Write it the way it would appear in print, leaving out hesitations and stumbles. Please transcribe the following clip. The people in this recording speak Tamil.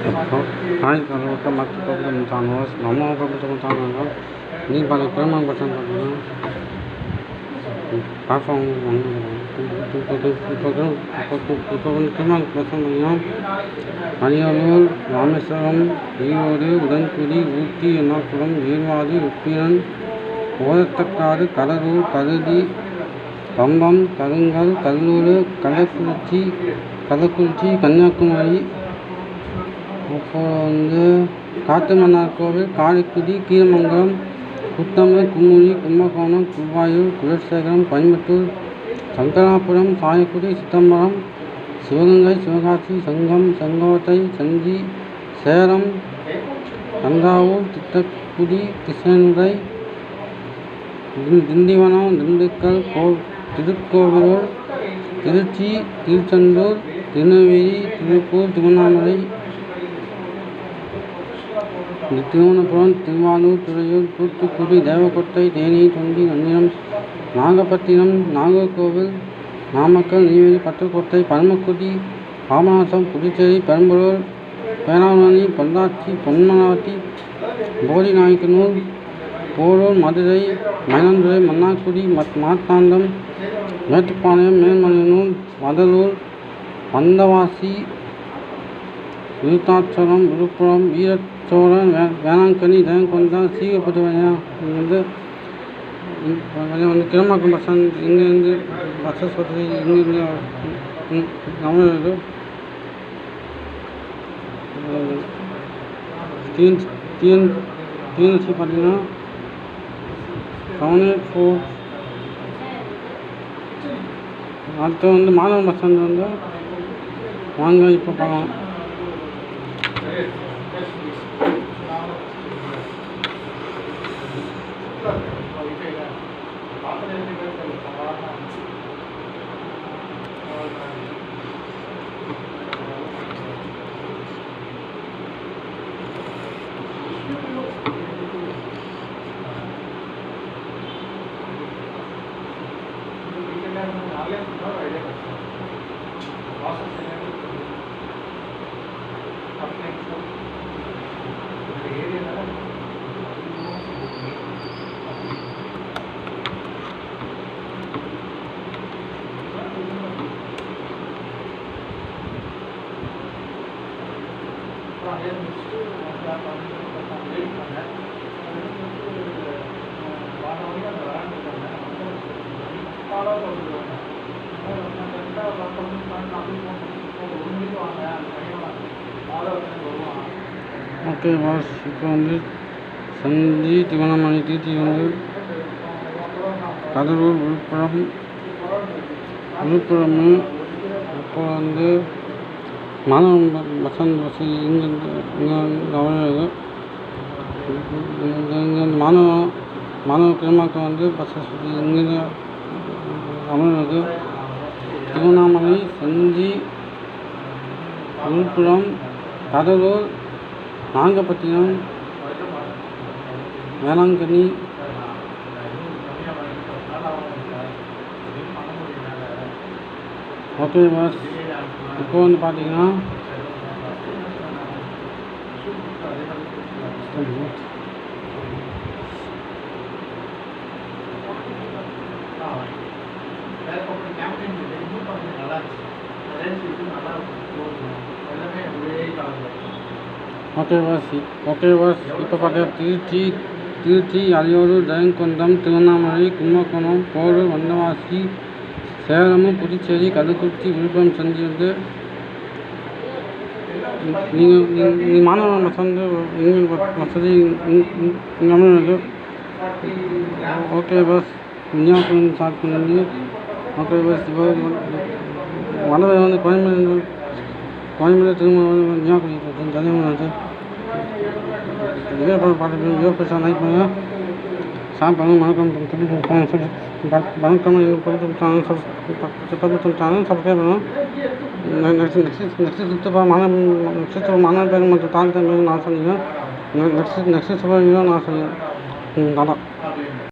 Hai, kalau teman problem tanos, nama problem tanos, ni balik kerana macam tu, pasang tu kerana macam ni, Ariyanur, Ramesaram, Iyode, Udankudi, Uti, Ernakulam, Yerwadi, Uppiran, ஓதத்தக்காடு Cuddalore கருதி கம்பம் கருங்கல் கல்லூர் கள்ளக்குறிச்சி கன்னியாகுமரி அப்புறம் காட்டுமன்னார் கோவில் காரைக்குடி கீரமங்கலம் புத்தமர் குமுளி கும்பகோணம் குருவாயூர் குலசேகரம் கோயம்புத்தூர் சங்கராபுரம் சாயக்குடி சிதம்பரம் சிவகங்கை சிவகாசி சங்கம் செங்கோட்டை செஞ்சி சேலம் தஞ்சாவூர் திட்டக்குடி கிருஷ்ணனுரை திண்டிவனம் திண்டுக்கல் திருக்கோவிலூர் திருச்சி திருச்செந்தூர் திருநெல்வேலி திருப்பூர் திருவண்ணாமலை திருவனந்தபுரம் திருவாரூர் துறையூர் தூத்துக்குடி தேவக்கோட்டை தேனி தொண்டி நன்னிலம் நாகப்பட்டினம் நாகர்கோவில் நாமக்கல் நெய்வேலி பட்டுக்கோட்டை பரமக்குடி பாபநாசம் புதுச்சேரி பெரம்பலூர் பேராவூரணி பொள்ளாச்சி பொன்மராவதி போடிநாயக்கனூர் போரூர் மதுரை மயிலாடுதுறை மன்னார்குடி மார்த்தாண்டம் மேட்டுப்பாளையம் மேல்மலையனூர் வடலூர் வந்தவாசி விருத்தாச்சலம் விழுப்புரம் வீரச்சோழன் வேளாங்கண்ணி ஜெயங்கொண்டா சீகப்பட்டுவையா கிளம்பாக்கம் பஸ் ஸ்டாண்ட் இங்கேருந்து பஸ்ஸஸ் வசதி இங்கேருந்து தமிழ்நாடு டிஎன்சி பார்த்தீங்கன்னா 784 அடுத்து மாதவன் பஸ் ஸ்டாண்ட் வாங்க இப்போ பார்க்கலாம். ஓகே பாஸ், இப்போ செஞ்சி திருவண்ணாமலை திருச்சி கடலூர் விழுப்புரம் இப்போ மாணவன் பஸ் வசதி இங்கே அவைலபிள். இங்கே மாணவ கிளம்பாக்கம் பஸ் வசதி இங்கே அவைலபிள். திருவண்ணாமலை செஞ்சி விழுப்புரம் கடலூர் நாகப்பட்டினம் வேளாங்கண்ணி ஓகே பாஸ், இப்போ பார்த்தீங்கன்னா ஓகே பாஸ் இப்போ பார்த்தீங்கன்னா திருச்சி அரியூர் ஜெயங்கொண்டம் திருவண்ணாமலை கும்பகோணம் போரூர் வந்தவாசி சேலம் புதுச்சேரி கள்ளக்குறிச்சி விழுப்புரம் செஞ்சு நீங்கள் மாணவன் பஸ் வசதி இங்கே ஓகே பாஸ். விஞ்ஞாபனம் ஸ்டார்ட் பண்ணி ஓகே பாஸ். இப்போ வடவை கோயம்புத்தூர் திரும்ப விஞ்ஞாபனம் ஜனவரி பார்த்து லைக் பண்ணுங்கள், ஷேர் பண்ணுங்கள். வணக்கம் சப்ஸ்கிரைப் பண்ணுங்கள். நெக்ஸ்ட் மாணவ பேர் மற்றும் தாழ்த்த பேர் நான் சொன்னீங்க. நெக்ஸ்ட் நான் சொன்னேன்.